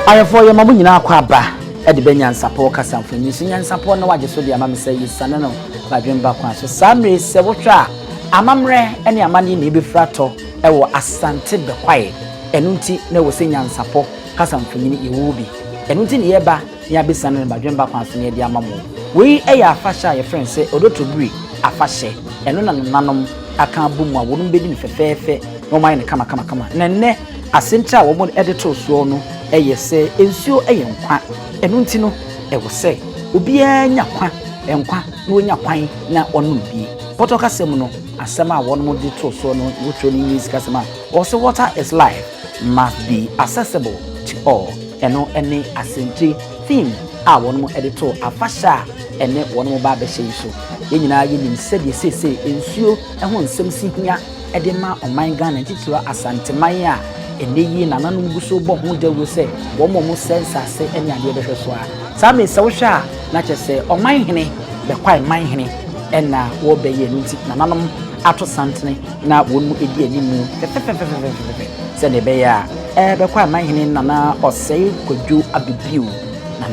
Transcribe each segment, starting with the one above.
ayefo ye mamu nyina akwa ba e de NYANSAPO kasa mfani so NYANSAPO na waje so de amam sey yisane no badwemba kwa so samre se wotwa amamre ene amane na ebefrato e wo Asante-Bekwai enunti na wo se NYANSAPO kasa mfani ni iwubi enunti ne yeba ya besane na badwemba kwa so ne de amamu we e ya afasha ye friend say Odotobri afashe eno na nanom aka bumu a wonum bedi ni fefefe no man ne kama nenne asentra wo mo editor so no eye se ensuo eye nkwa enunti no e wo se obi anya kwa enkwa no nya kwan na onum bi poto kasem no asem a won mo de to so no wo tro ni news kasem a also water is life must be accessible to all eno ene Asante theme a won mo editor afasha ene won mo ba be hye so yenyina ye nim se de sese ensuo ho nsem sihia e de ma oman Ghana titiro Asante man a eneyi na nanum guso bo ho dawo se wo mo sense ase ene ade be hwe so a same se wo hwa na chese Omanhene Bekwai manhene ena wo be ye nti na nanum ato santene na wonu edi animu se ne be ya Bekwai manhene na Osei Kwadwo Abibirem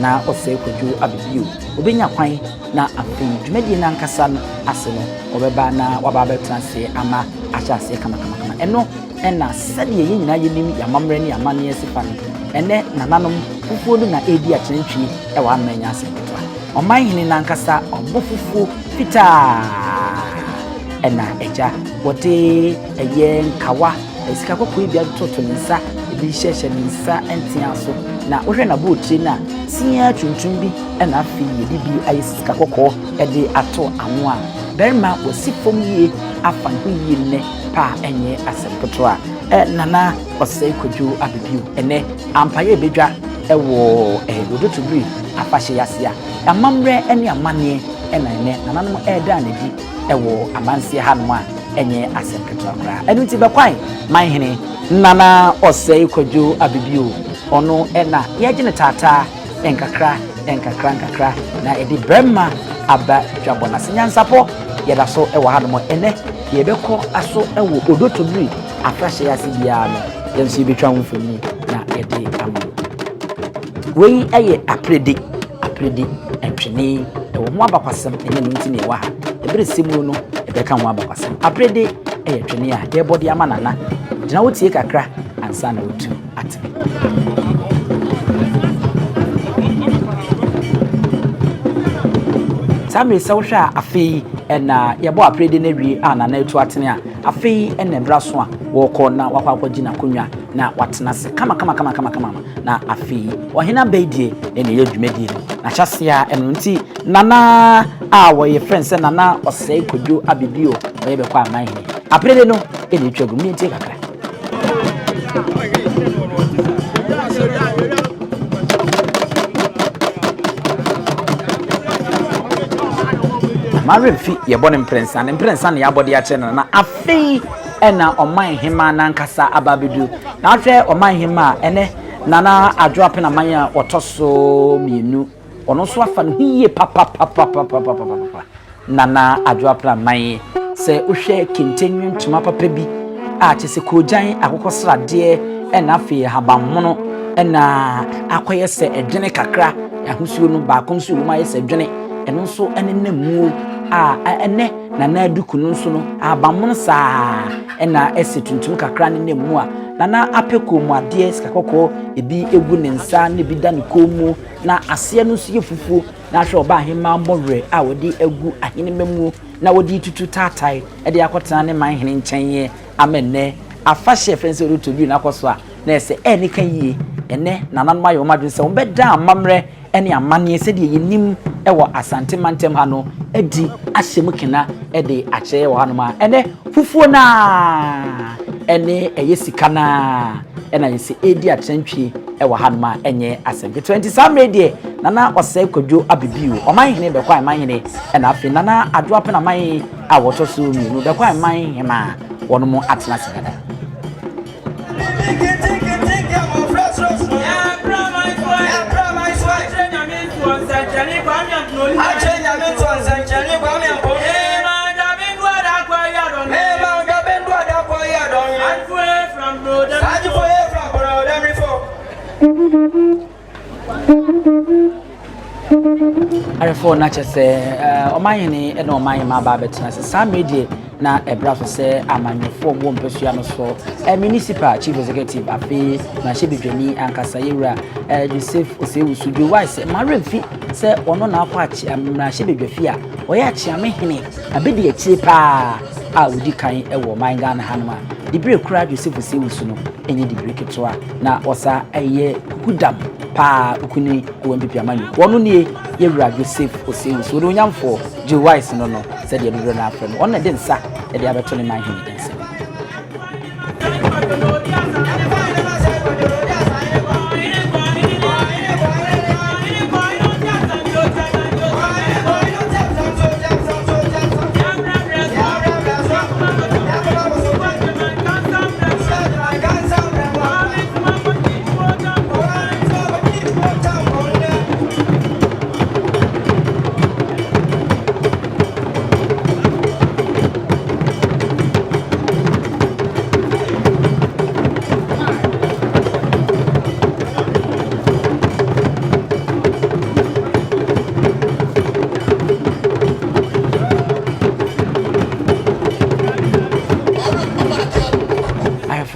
na Osei Kwadwo Abibirem obenya kwan na afei dwumadi na nkasa no ase no obeba na waba betranse ama ahyase kama eno ena sade ye nyina ye nim ya mamre ne amane esifa no ene nananom fufuo no na edi akyenetwi e wa amanya ase petwa Omanhene na nkasa obofufuo fita ena eja wote eye nkawa esika kokoi bia toto nsa ebi hyehye nsa entia so na wohwe na bootri na sia tuntum bi ena afi yedi bi ayesika kokko ede ato anu a berma wasifom yie afa hwiye ne pa enye asempetro a nana Osei Kwadwo Abibirem ene ampaye bedwa ewo Odotobri afahye yase a amamre ene amane ena ene nananom eda na di ewo amanse hanom a enye asempetro kra enu ti Bekwai manhene nana Osei Kwadwo Abibirem ono ena yegene tata enkakra na edi brema aba dwabona NYANSAPO yeda so ewo hanom ene yebekọ aso ewo Odotobri afahye yase bia no yensi betwa mfoni na ede amu wei eye apredi entwene ewo mo abakwasem enye no ntine wa ha ebere semu no ebeka mo abakwasem apredi eye twene a de body ama nana gina wotie kakra ansa na wotu ate Samre sawhwa afei ena yebo apredi na wie ana na etu atene a afei ena braso a wo ko na wakwa gina konwa na watena se kama na afei ohina beidie ene yedwumadi na hyasea eno nti nana a wo ye friend se nana Osei Kwadwo Abibirem we be kwa manhene apredi no ene twagum ni ntie kakra Mare fi ye bonem prensa ne ya body a chena na afei ena Omanhene na nkasa Ababio na ahwe Omanhene ene nana adwo na manya otoso mienu ono so afa no hiye papa nana adwo na man se uhwe continue ntuma papa bi a chese kojan akokosrade ena afei habammono ena akoye se edwene kakra yahusuo no ba konsuo ma ye se edwene eno so ene namu ene nana aduku no so no abammono saa ena esituntum kakra ne namu a nana apeko mu ade sikakoko ebi egu ne nsa ne bi da ne komu na ase no so yefufu na hwe oba ahema mbore a wodi egu ahene mamu na wodi tutu tatai ede akotena ne manhene nkyanye amenne afahye fense Odotobri na akoso a na ese eni kan yie ene nana no mayo madwen se ombeda amamre ene amane se de yenim ewo Asante mantem ha no edi ahyem kena ede akyere wo hanoma ene fufuo na ene eyesika na ena yesi edi atentwie ewo hanoma enye asem 20 samre die nana Osei Kwadwo Abibirem Omanhene Bekwai manhene ena afi nana adwo apena man a woto so mienu Bekwai manhene ma wono mo atena sigada Arefo na chese Omanhene e na Omanhene ma ba betina se sa media na ebra so se amanyefo bo mpesua no so municipal chief executive afi na shebedwani ankasa yewura Joseph Osei Usujo wise maremfi se ono na akwa achi amra shebedwafi a oya achi amehene abedi achi pa a odi kan e wo man Ghana hanoma dibire kura Joseph Osei Usu no enye dibire ketwa na osa eye hudam pa ukuni wo mpipi amani wono nie yewura Joseph Osei Usu no nyamfo je wise no no se de bibire na afem ono de nsa e de abeto ne man hene dense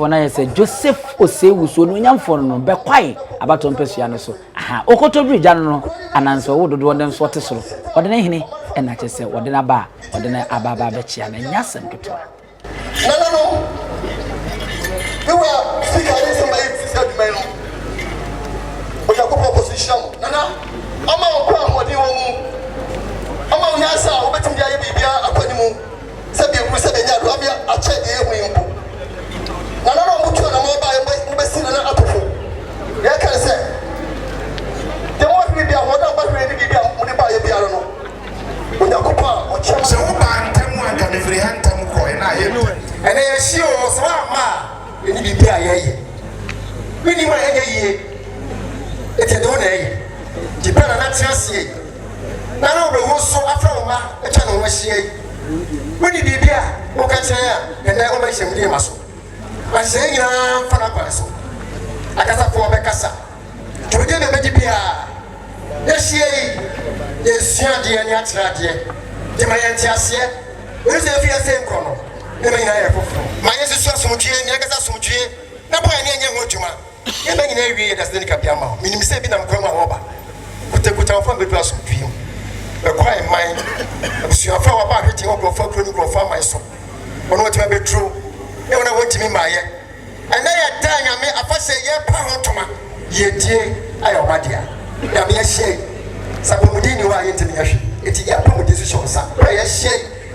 na yese Joseph Osei Usu no nyamfo no Bekwai abato mpesua no so aha Odotobri gya no ananso wododo wonde so tesoro wode na hene e na chese wode na ba wode na ababa be chia na nyasem keto no we were speaking somebody said me no o ya ko position nana ama o kwa hodi wo mu ama o nyasa o betim dia ye bibia akwani mu se bi ku se be nya do abia ache de ehun mpo nana no mutu na mo ba e be sina na atofo ya kan se de mo bi bia ho da ba hwe ni bibia mo de ba ye bia no o ya ko pa o che se wo ba ntamu aka me firi hantam ko na ye ene ye si o so ama ni bibia ye ye mini ma ye ye ete do na ye di pa na tiasie na no be wo so afra wo ma e cha no wo hie mini bibia o ka chen ya ene o ma hye mdi ma so ba se nyina fa na kwa so akasa fo be kasa to de na be bia ye hie ye sia de ani atra de de ma ye tiasie we se fi ase nko no e ma nyina ye fofo ma ye se so asomdwe ni akasa asomdwe na ba ni enye ho dwuma ye ma nyina wie da se ni ka bia ma minim se bi na mkwa ma wo ba kuta fa be aso pim e kwai man abusu afa wa ba hweti wo fa kro ni kro fa man so ono wo ti be true e wona wo ti mi ma ye ena ya da nyame afa se ye pa ho toma ye die ayo ba dia ya me ye hye sapo mudini wa ye ntimi hwe eti ya pa mudisi so sa ye hye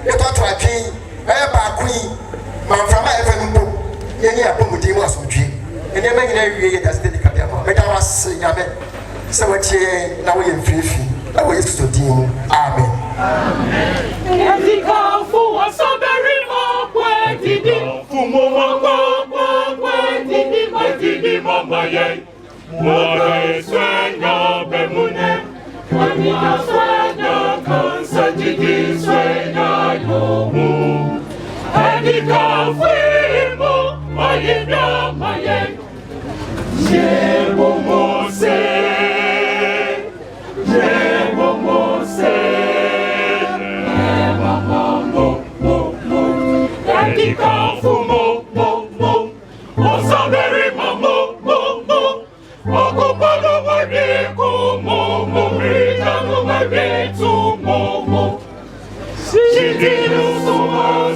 e to to atwen e ba kun man from ma e fa mbo ye ni ya pa mudini wa so dwe ene ma nyina wie ye da ste di kabia ma me da was nyame se wo tie na wo ye mfifi na wo yesu so di mu amen Edika fu Asante didi fumo didi mama ye moga swenya bemune Edika swenya kansa didi swenya yomu Edika fumo maye Jebo Mose Edika fumo Osaberi mamo Okupado wadiko Rita no mabetu Shidinu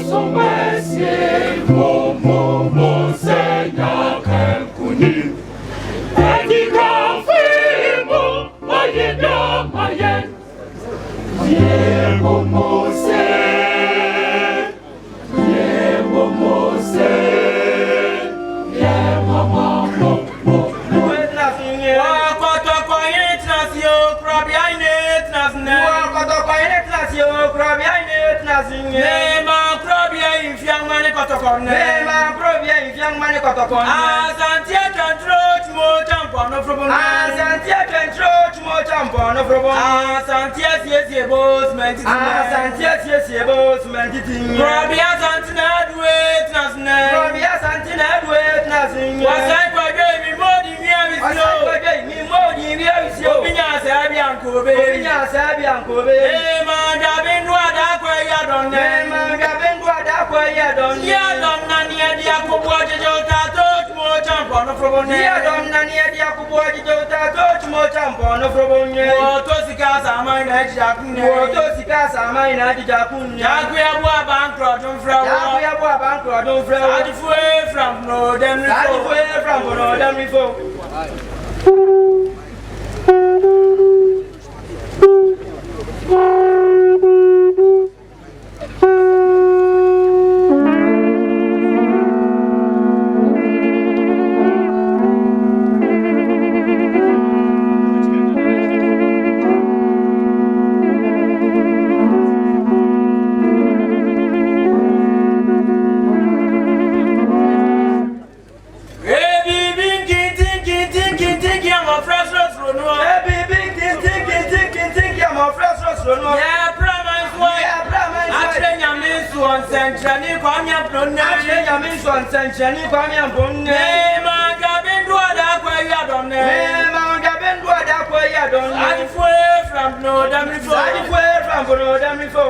sumasie Senya kankuni Edika fumo maye Yebo Mose kobe ma da benwa da kwa ya don ma da benwa da kwa ya don na ni dia ko boje jota to mo champo no frobonye ya don na ni dia ko boje jota to mo champo no frobonye o to sika sa mai na ji akunye o to sika sa mai na ji akunye ya ku ya bo bankro don fra wo ya ku ya bo bankro don fra wo adi fu from no dem ni adi fu from no dem ni fo Sanchani kwa miambonne manga bendwa da kwa ya donne manga bendwa da kwa ya donne adi fue from no damri fo adi fue from no damri fo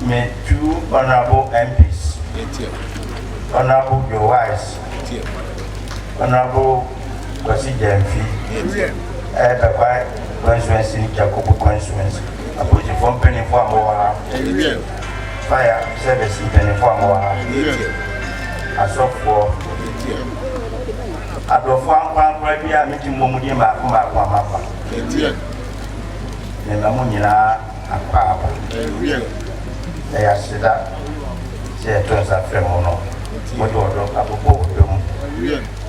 Me two honorable MPs, honorable your wives, honorable Kosi Jemfi, Bekwai constituency, Jacobo constituency, approaching from penny for more fire service penny for more as of for I do one meeting Momudi Mapa, and Mamunina and Papa. They are said that they turns a femono. What order Ababio,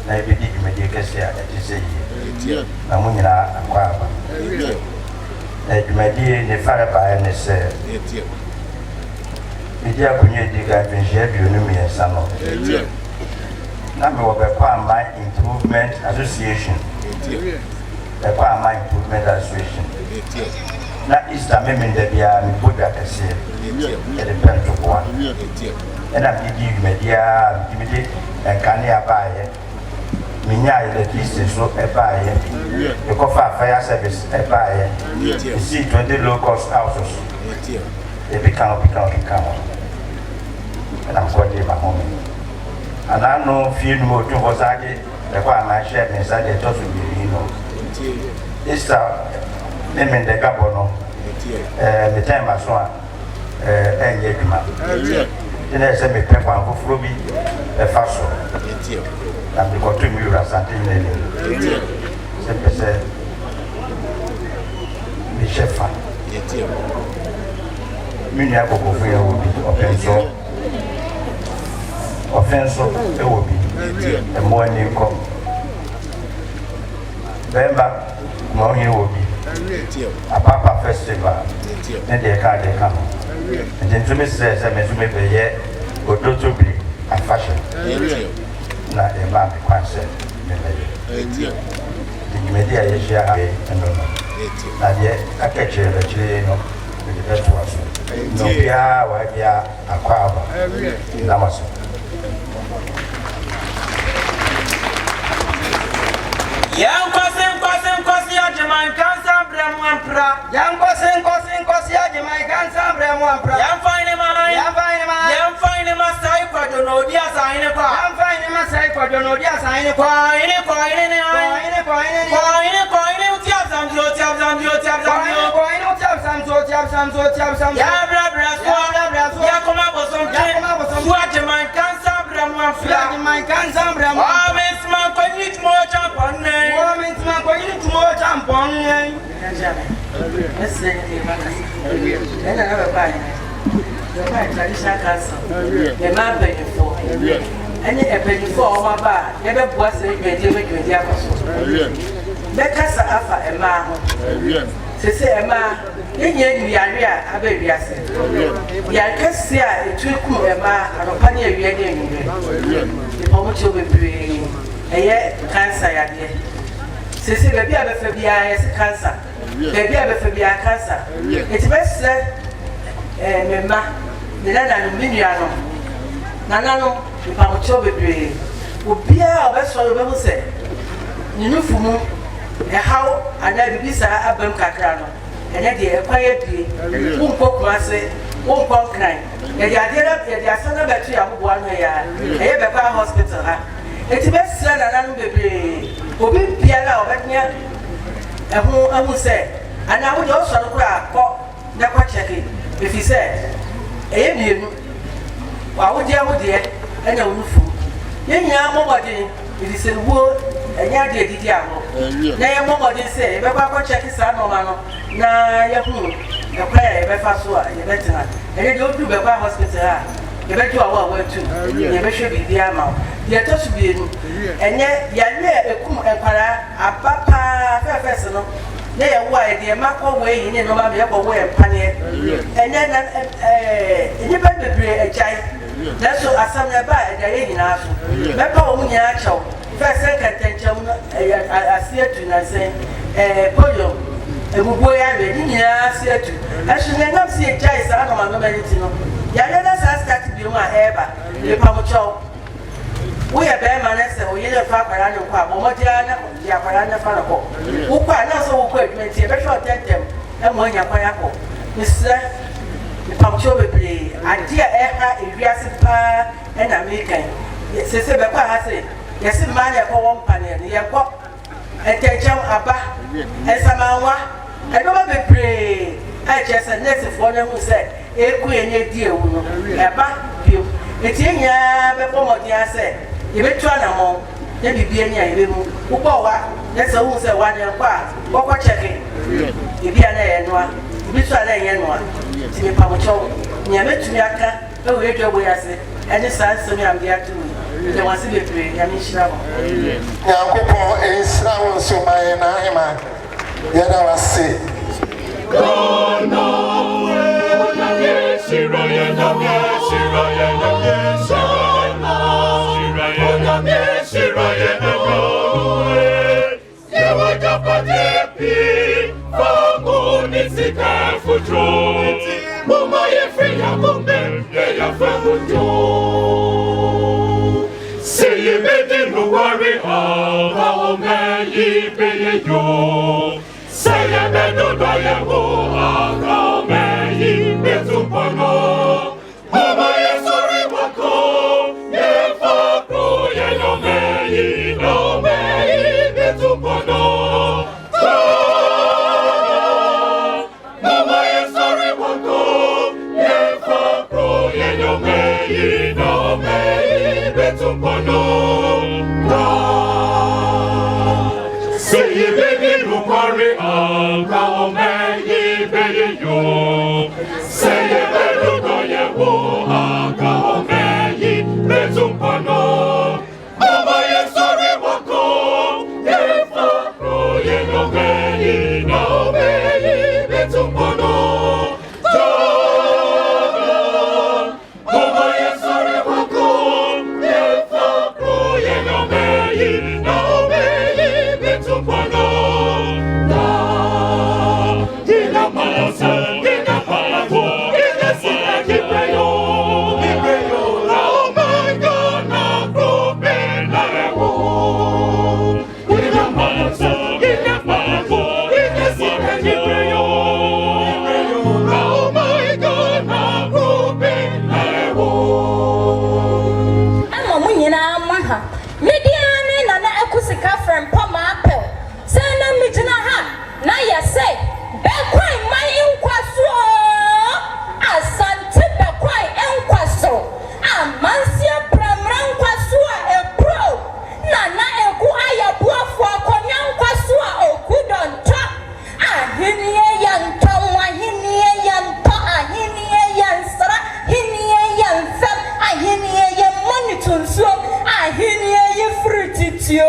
maybe did medication at this year. Namunina and Papa. My dear, the fire by any say, Media community can share you know me and son of number of a my improvement association. A my improvement association. That is the amendment that we are put at the same. It depends on one. And I'm giving media, immediate, and can you buy it? Minya electricity so a buy it. You go for fire service a buy it. You see 20 low cost houses. They become. And I'm quite my home. And I know few more to was I did. The one I shared inside the total, you know. It's name the Gabono, the time I saw and Yakima. Then I said, me pepper for Fruby, a faso, and the continue Asante Ghallywood. Sempre said, the chef, Minneapolis will be open so of offenso e will be a more new come. Remember, Omanhene will be a Papa festival, and they come. And then to me says, I mean, to me, Odotobri and fashion. Not a man, the concept. The media is here, and no. Not yet, I catch you, actually, no, with the best one. No, yeah, why, yeah, a crowd. That was. Young cousin, Jamaican Sambram Wampra. Young cousin, Jamaican Sambram Wampra. Young fine man, Masai Kwadwo, dear sign a car. Young fine Masai Kwadwo, dear sign a car. In a coin, traditional castle. The man begging for any begging for my bar. Never was a with Becca Afa a man. Say a man, in we are here, Ababio. We are Cassia, a true cool a man, and a pioneer we are getting. The moment you will be a year cancer. Say, baby, I have a cancer. Baby, I have a cancer. It's best said, Memma, the land and Minneapolis. Nanano, the Pamotobi, would be our best for the say. You know, for me, how I never be Abam Kakrano, and then the acquired tea, won't poke myself, won't poke crying. And the idea of the Asante-Bekwai of 1 year, I have a hospital. It's best said, and baby, who be Piana or Betnia, and who I would say, and I would also cry, the checking. If he said, Amen, why would you have and a roof? Young nobody, it is a word, and yet did Diabo. Now, nobody say, if I check his son, Mano, now, Yahoo, a prayer, a Befasua, a veteran, and you don't do the hospital. You bet you are well too. You bet you be the amount. You are to be, and yet, you are a cool empire, a papa, fair personal. They are why the Marco way in no matter way and panier. And then you better be a child. That's so Asante by the in us. Pepper Munyacho, first second tension, I see it to say, Polio, a boy, I see it to. I should not see a child, I don't know anything. Yana's asked to be my ever, the Pamucho. We are bear manners and we are far around the pub, Motiana, Yaparana Fanaco. Who quite not so quick, may see a better attend them, and when Yapayapo. Mr. The Pamucho play, I dear Eha, Iriasipa, and American. Yes, Bekwai has it. Yes, man, I call one panel, the Yako, and Tencham Abba, and Samawa. I don't be pray. I just a next for them who said, a queen, a dear woman, a back view. It's in ya before what I said. You bet one among, then be any who that's a who said 1 year apart. What checking? If you are there, you try one. Timmy Pamucho, near Metuaka, no way to where I said, and the son, so I'm there too. There was a bit of a Yamisha. Now, is now so my name. Yet I was sick. Go no way, say you better no worry, how many pay you? Say you better do you how many better pono? Mama is sorry, what go? Yeah, fuck, yeah, no me better pono. Mama is sorry, what go? Yeah, fuck, yeah, no me better pono. Say you baby, no worry, how many baby you? Say you better do you how many better pono. Tio,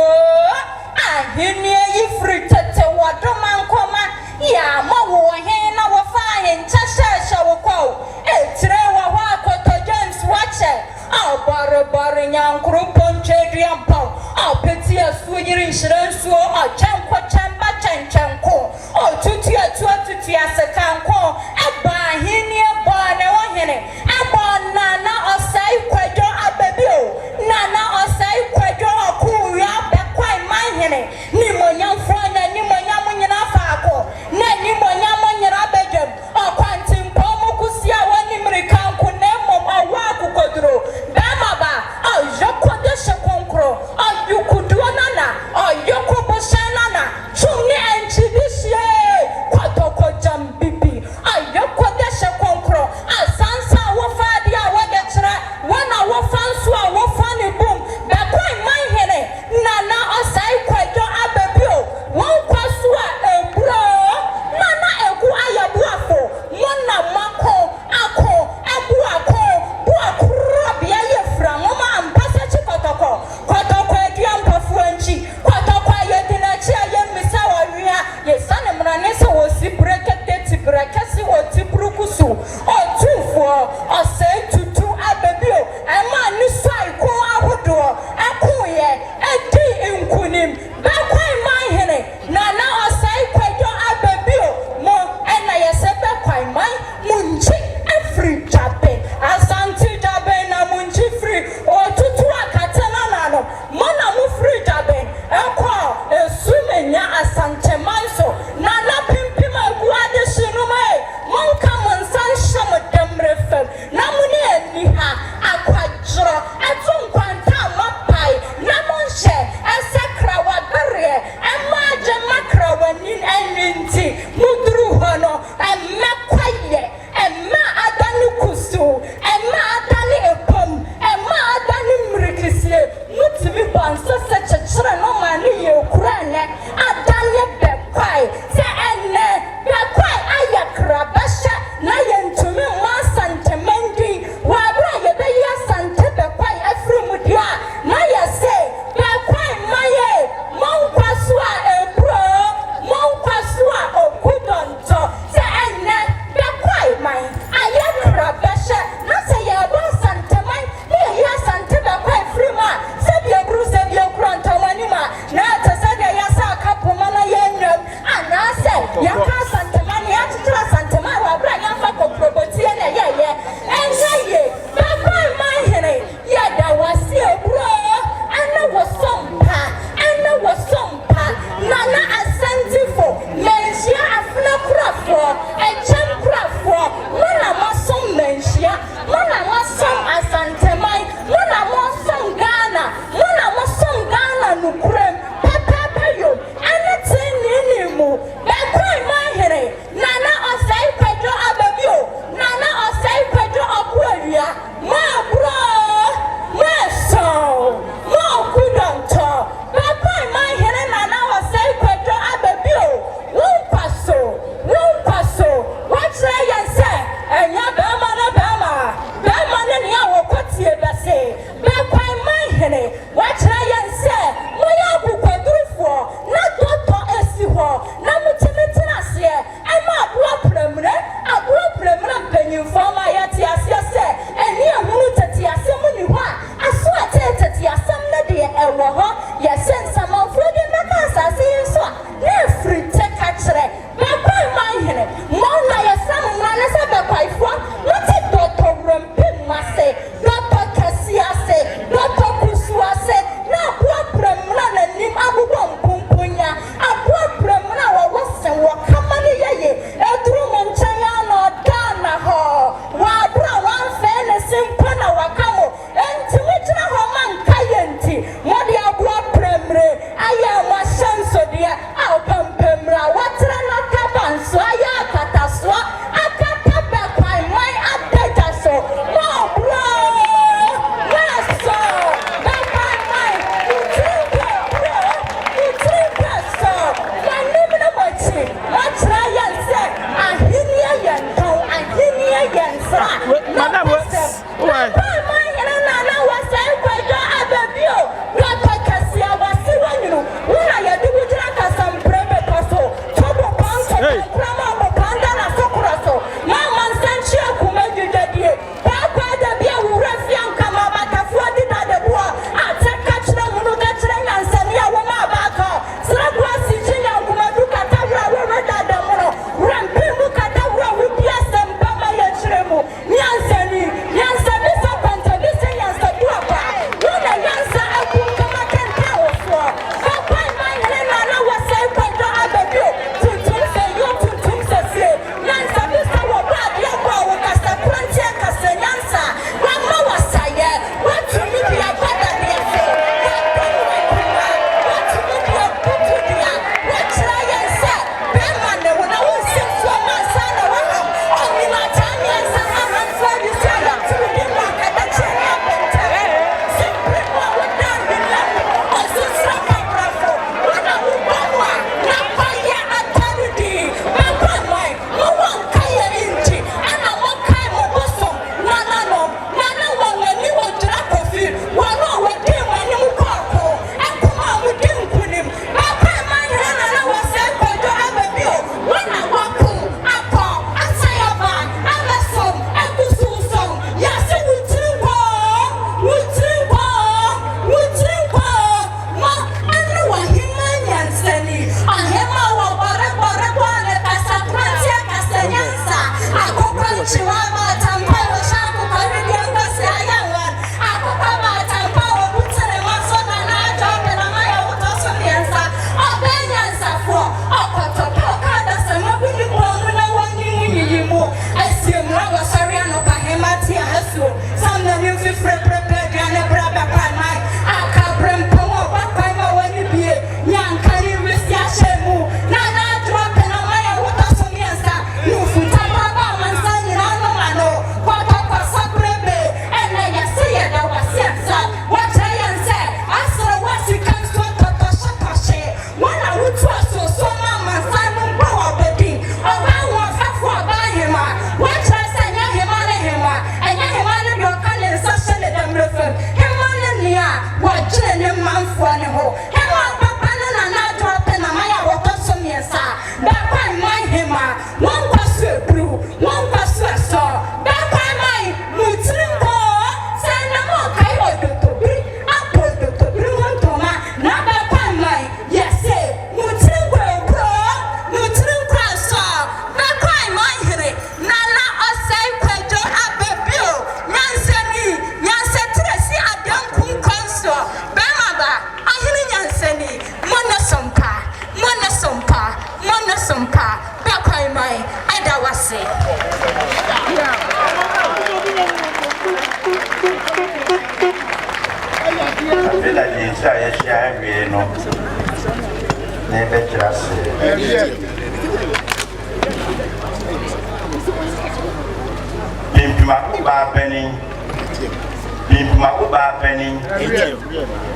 ahini ifri tete wadoma nkoma ya mawo hena wo fa hen chashasha wo ko etre wa wa koto James wache bare nyankuru ponche diampo peti asunyiri shirensuo chenkwo chamba chenchenko tutu asekanko eba ahini eba ne wo hene eba nana Osei Kwadwo Ababio nana Osei Kwadwo okuya Bekwai Omanhene ni monyamfanya ni monyamunyina faako na ni monyamunyina bejem Akan Twi Mokusia wani mrikanku nemo awaku kodro bamaba ayokode shekonkro ayukuduanana ayokoboshanana chumni enchidishie kwatoko ayoko desha konkro asansa wo fadia wo detra wana wo Senia, what Jenny Manfone ho. Hello, Papa, and I drop in a Maya Rotosom, yes, sir. That by my hema, one was a brew, one was a saw. That by my Mutrinko, send a more Kayo Odotobri, Odotobri, one toma, not by my, yes, say, Mutrinko, bro, Mutrinko, saw. That by my hit, Nana Osei, Kwadwo, Ababio, Yanseni, Yansetresi, Adam Kunkonso, Bemaba, Ahini Yanseni, Monosompa, Monosompa, Monosompa, Bakwai mai, Adawase. I feel like the entire share we know. Never just Pimp penny, Pimp penny,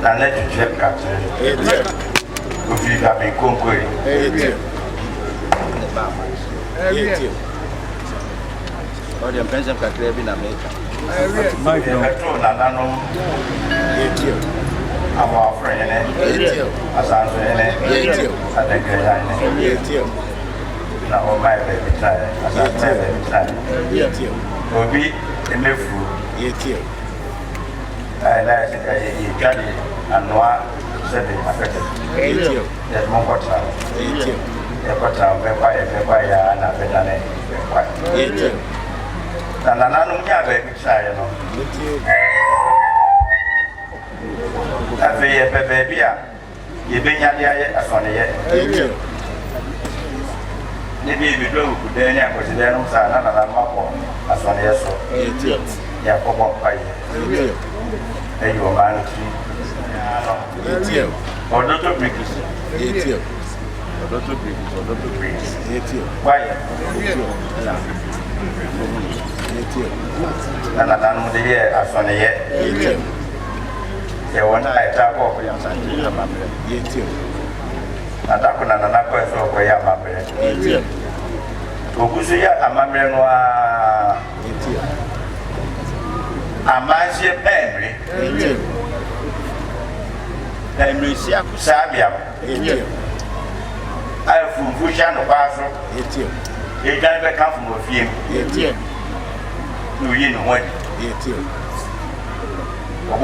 and let you check captain. If you have been conquering, or the pension can claim in America. My our friend, Asante, Asante Ghallywood. Now, my baby child, Asante child, will be in the food. I like it, Ghally and Noah said in Africa. There's more water. The water, Bekwai, and Abibirem. And another baby child. Afei baby a yebenya dia asone ne bi do ku de ne akosi de no sa na mako asone so ya popo pai eyo man ti Odotobri Odotobri why na no de asone ye ye wona eta ko ko Asante amamre yetio atakuna na nako eso ko ya amamre yetio okusu ya amamre no a yetio amasie pemre yetio pemre si akusabia yetio afu fusha no paso yetio e gan be kan fu mo fie yetio no yi no won yetio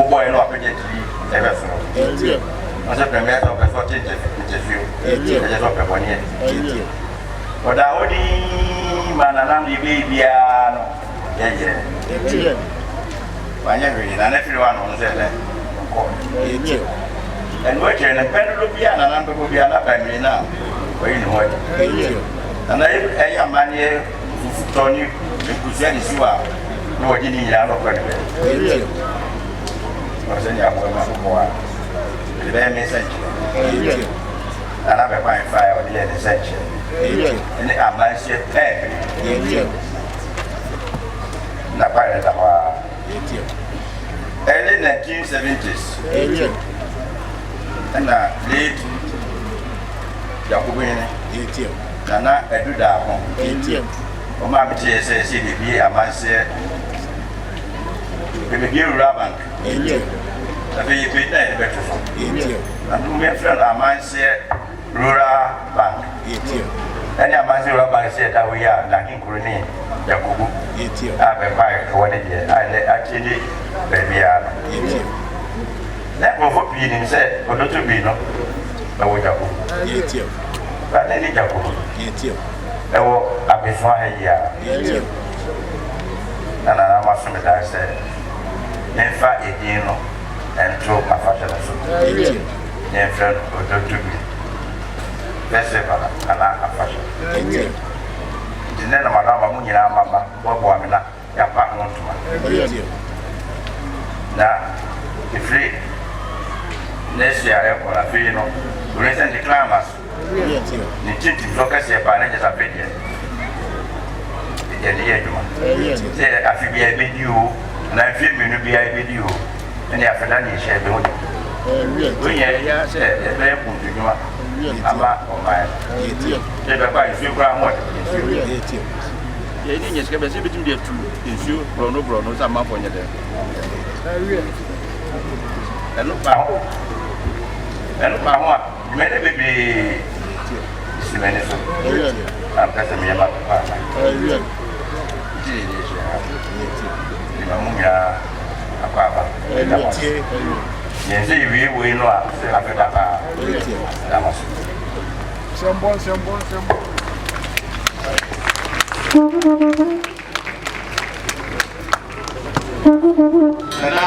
boy no apenye ti ebeso etie on se permet donc de sortir de vieux etie je so pe bonnie etie oda odi manana ni bibia no ye etie wanya wi na na firi wa no se le ko etie en we che na pendulu bia na na be bia na ba mi na we ni ho etie na e ya manie futoni ekusia ni siwa no jini ya no ko etie Osei apo ma ko the message and I have my fire on the section and the Amansia pen na pare da wa early 1970s and late Yakubene na edu da ho o ma bi say bi Amansia be Rabank I be better. And my friend Amansia Rural Bank. And Amansia Rural Bank said that we are lacking Kuruni, Yakubu. I have a bike for 1 year. I actually baby. That will be in said, Odotobri, no, but we Yakubu. But then it Yakubu. There were a before a year. And I must admit, I said, never a and throw my fashion. Near friend Odotobri. Let's say, and I fashion. The name of Madame Munina, Mamma, Bobamina, Yapa, Montuma. Now, if we next year, I feel recent declaimers, the chief focus here by Nature Opinion. Say, I feel a video, and I feel me to be a video. And after that, you share the money. When you say, a very good to you, I'm not on my if you grab what you didn't just get a bit between the two. If you, Bruno, some up on your day. ɛno ba ho a mɛde bebe simɛne so ankasa meyɛma papa ma mu nyinaa akɔ aba yɛn sɛ yɛwie wei no a sɛ afɛda paa dama so Nana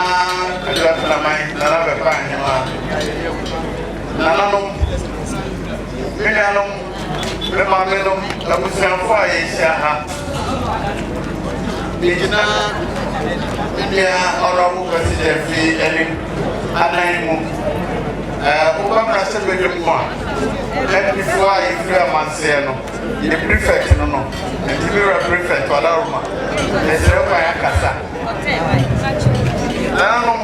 ajua tunamai nana Bekwai nyama nana nom mina nom bema menom na busanfo a yɛhyia ha bigina media ɔrɔbo president fi anim anan mu wobamra sɛ bɛdwem mu a before I free a manseɛ no the prefect no nti mewura prefect wadaroma ɛsrɛ kwa yɛakasa nanom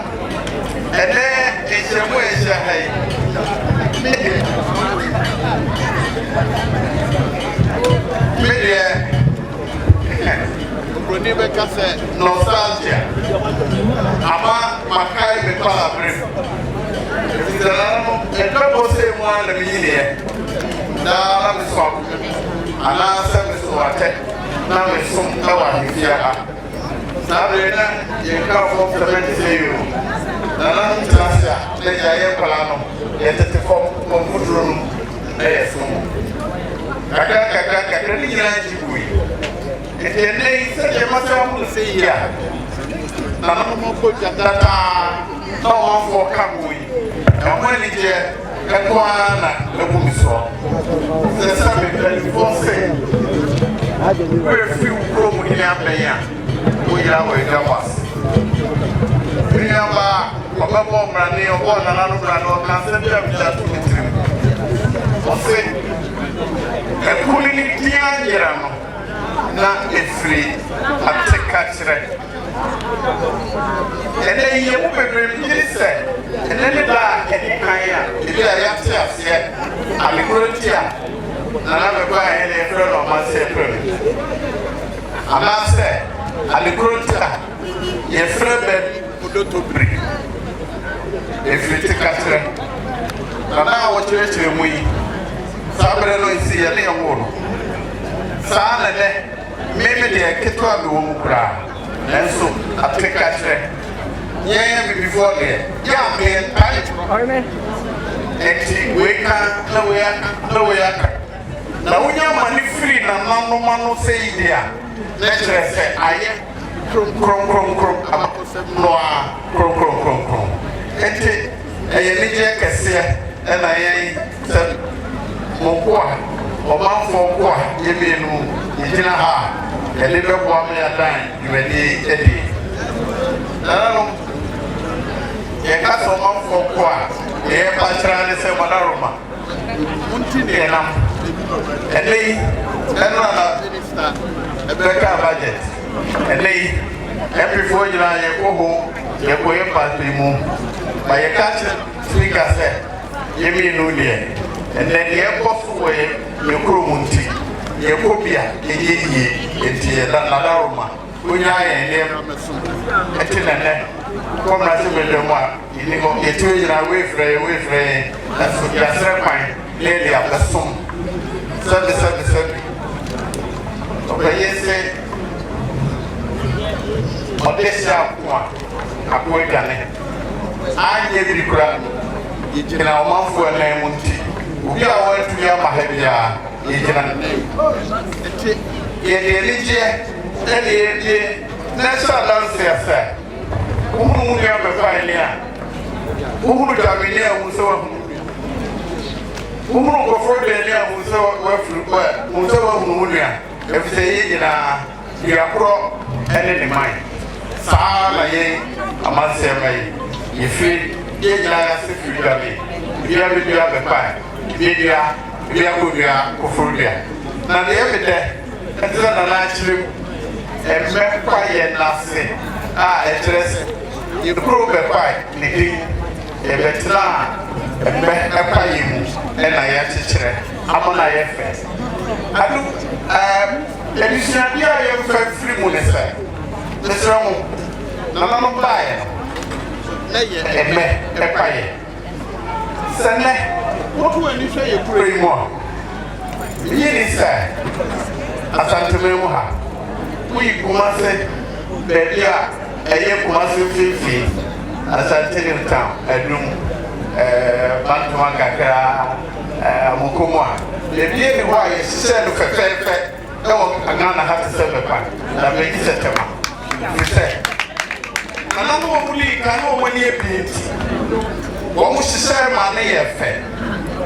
ɛnɛ nhyɛmu a ɛhyɛ ha yi medeɛ mbroni bɛka sɛ nostalgia ama makae me palabrem ɛfisɛ nanom ɛdwabɔ sɛ mu a na meyineɛ daa na mesom anaasɛ meso atɛ na mesom ɛwɔ ahemfia ha saa bere na yɛnka fɔm sɛmɛnte sɛ yo nana no tena ase a na gyaeɛ nkwalaa no yɛtete fɔm kɔmfotoro no na yɛsom kakra ne nyinaa gye bui nti ɛnɛ yi sɛdeɛ masɛ wo no sɛ yi a nana no mɔkɔ dadaa na ɔmanfoɔ ka mo yi ɛho anigyeɛ ɛko ara na ɛbu me soɔ sɛ sɛ mepanifoɔ sɛ woɛfiri wo kurom hene abɛn a woyera wɔ ɛda wɔ ase menuaba ɔbɛbɔ mmrane ɔbɔɔ nana no mmrane ɔka sɛ bi a megya to ne tirim ɔse ɛko ne ne dia nyera no na ɛfiri ate ka kyerɛ ɛnɛ yɛ mu bebree gyiri sɛ ɛnɛ ne da a ɛdi kan a ebi a yɛate aseɛ alekoro ti a nana Bekwai a ɛne ɛfrɛ no ɔmanse ɛfrɛ no anaasɛ alekoro ti a yɛfrɛ baabi Odotobri ɛfiri te ka kyerɛ nana a wɔkyerɛkyerɛ mu yi saa berɛ no nsi yɛne ɛwo no saa na nɛ meme deɛ ketewa me wɔ mu koraa nanso ate ka kyerɛ yɛn bibifoɔ deɛ yɛammeɛ mpae ɛnti wei ka na wei aka na wonya ma ne firi nananoma no sɛ yi deɛ a na kyerɛ sɛ ayɛ kronkronkronkron abakɔsɛm no a kronkronkronkron ɛnti ɛyɛ negyeɛ kɛseɛ ɛna yɛn sɛ mɔko a ɔmanfoɔ ko a yɛmienu yɛgyina ha a yɛde bɛboa me adan dwumadi adi nananom yɛka sɛ ɔmanfoɔ ko a yɛyɛpa kyerɛ ne sɛ mɔdaroma wonti ne yɛnam ɛnɛ yi ɛnora na ɛbɛka budget ɛnɛ yi mpifoɔ nyinaa yɛkɔ ho yɛkɔyɛ pati mu ma yɛka kyerɛ speaker sɛ yɛmienu deɛ ɛnɛ deɛ ɛkɔ so wɔ yɛ kurom nti yɛkɔ bi a ɛyɛ yie nti yɛda nadaroma wonya yɛn nneɛma ɛte nɛnɛ kɔmra sɛ bɛdɛ mu a yɛtumi nyinaa weefrɛ yɛ nanso yɛasrɛ kwan na yɛde abɛsom sɛbe ɔbɛyɛ sɛ ɔde hyɛ ako a ako aduane anyɛ biri kora yɛgyina ɔmanfoɔ nan mu nti obi a wɔatumi ama ha biara yɛgyina yɛde anigyeɛ ɛne yɛde na ɛhyɛ adanseɛ sɛ wohunu mu nua Bekwai ne a wohunu dwameni a hu sɛ wahunu wohunu nkɔfoɔ duane a hu sɛ wahunu mu nua ɛfisɛ yɛ nyinaa duakorɔ ɛne ne man saa na yɛn amansɛm yi yɛfiri yɛn nyinaa yɛase firi dwame dua bɛdua Bekwai bia kodua kofrodua na deɛ medɛ ɛte sɛ nana akyerɛ mu ɛmmɛkwa yɛ nase a ɛkyerɛ sɛ yɛkuro Bekwai ne din yɛbɛtena a ɛmmɛkwa yɛ mu ɛna yɛakyekyerɛ ama na yɛfɛ ado adusuadeɛ a yɛmfa firi mu ne sɛ mesrɛ mo nananom baeɛ no eme epaye sene wotu ani hwe ye kure mu yini sɛ asanteme mu ha muyi kumase baabi a ɛyɛ kumase fifi asantene town adum bantuma kakra amukumu a baabi ni hɔ a yɛhyehyɛ no fɛfɛɛfɛ ɛwɔ Ghana ha te sɛ bɛpa na bɛyi sɛ tɛma sɛ nana no wɔ mu lii ka na wɔn ani ebinti wɔn hyehyɛ ma ne yɛ fɛ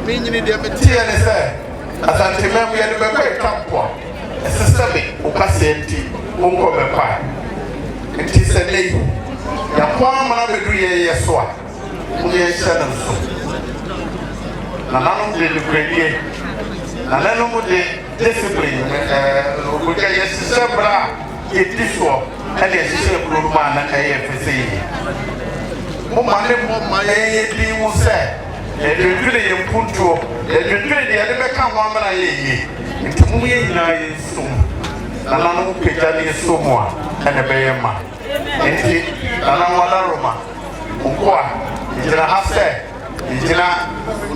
menyini deɛ meteɛ ne sɛ asanteme mu yɛ no bɛkɔ ɛtampo a ɛsesɛ me wokasɛ nti wonkɔ bɛpa nti sɛ ne yi yɛkɔ amana bɛdu yɛyɛ so a mo yɛnhyɛ no nso nananom de nukradie nananom de discipline obuka yɛhyehyɛ berɛ a yɛdi soɔ ɛne yɛhyehyɛ buro mu a na ɛyɛ fɛ sɛ yie moma ne moma yɛyɛ din mu sɛ yɛdwendwene yɛ mpuntuo yɛdwendwene deɛ yɛde bɛka ho amana yɛyie nti mo yɛ nyinaa yɛnsom nananom pagya ne yɛsom a ɛne bɛyɛ ma nti nanam wadaroma nko a gyina ha sɛ gyina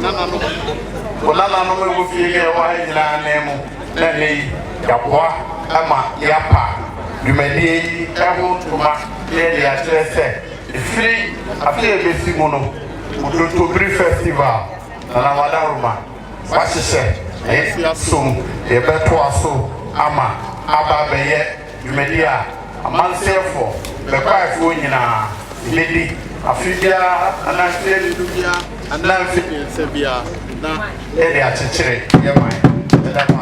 nananom ɛwɔ fie ne ɛwɔ ha nyinaa nan mu na ne yi yɛboa ama yɛapa dwumadie yi ɛho ntoma yɛde akyerɛ sɛ ɛfiri afei ɛbɛsi mu no Odotobri festival nanam wadaroma wahyehyɛ ɛyɛ som yɛbɛtoa so ama aba bɛyɛ dwumadie a amanseɛfoɔ bɛkwaefoɔ nyinaa ledi afidia anafie lidubia anafie nsebia na ɛde akyekyere yɛman ɛda ma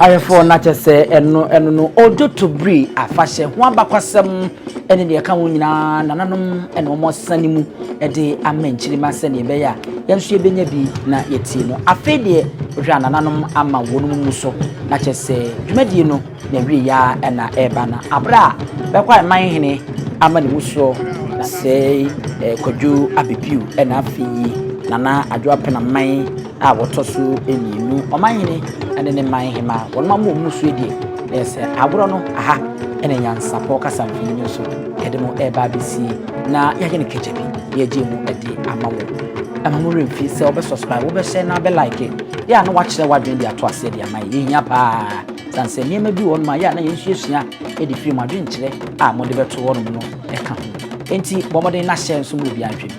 ayefo na chese eno no Odotobri afahye ho abakwasem ene de ka won nyina nananom ene omo sanimu ede amanchirima se ne be ya yenso ebenya bi na yeti no afede hwa nananom ama wonum mu so na chese dwumadi no na wi ya na eba na abra bekwa manhene ama ne muso na sei Kwadwo Abibirem ena afi nana adwo apena man a wotoso eninu Omanhene ene ne manhema wonma mo muso edie ese abro no aha ene NYANSAPO kasa mfini so edemo eba bisi na yage ne kejebi yeje mu edi amawo remfi se obe subscribe obe share na be like ya no wakire wadwen dia to ase dia mai yenya pa sanse niema bi won ma ya na yensuesua edi free madwen kire a mo de beto won no e ka ho enti bomode na share so mu bi adwen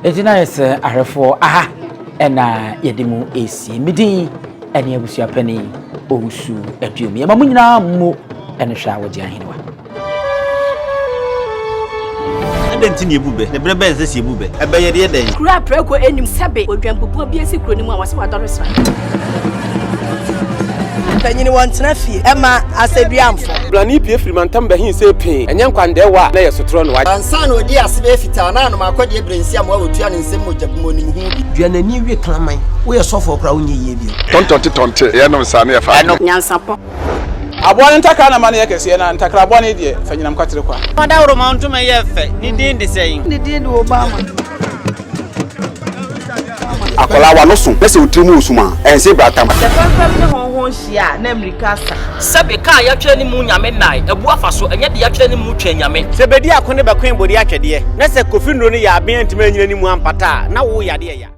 Ejina yese arefo aha ena yedimu esi midin ene abusua pani Owusu Aduomi ema munyina mo ene hwa wodi ahenewa Adenti ni ebube ne brebe nsesi ebube ebeye de den kura preko enim sebe odwampopo bi esi kuro ni mu a wase wadoro sra Panyini wantena fie ema aseduamfo Blani pie frimantam behin se pin enye nkwandewa na yesotro no wa ansa na odi asebe fita na no makode ebrensi am wa otua ne nsem mojabumo ni hu duanani wie klaman wo yesofo kra wonye yie bi tontonte ye no nsa na ye fa NYANSAPO abone ntakra na mane yakese na ntakra abone de fanyinam kwatere kwa Oda woro mantum ye fe ni din de sein ni din de Obama akola wa no so pese utrimu usuma ense bratam Sefafam ne honhon hia na America sa Sebe ka ya twa ni mu nyame nai ebu afa so enye de ya twa ni mu twa nyame sebedi akone bakwen bodi atwede na se kofi nro ni ya aben ntime nyina ni mu ampata na wo yade ya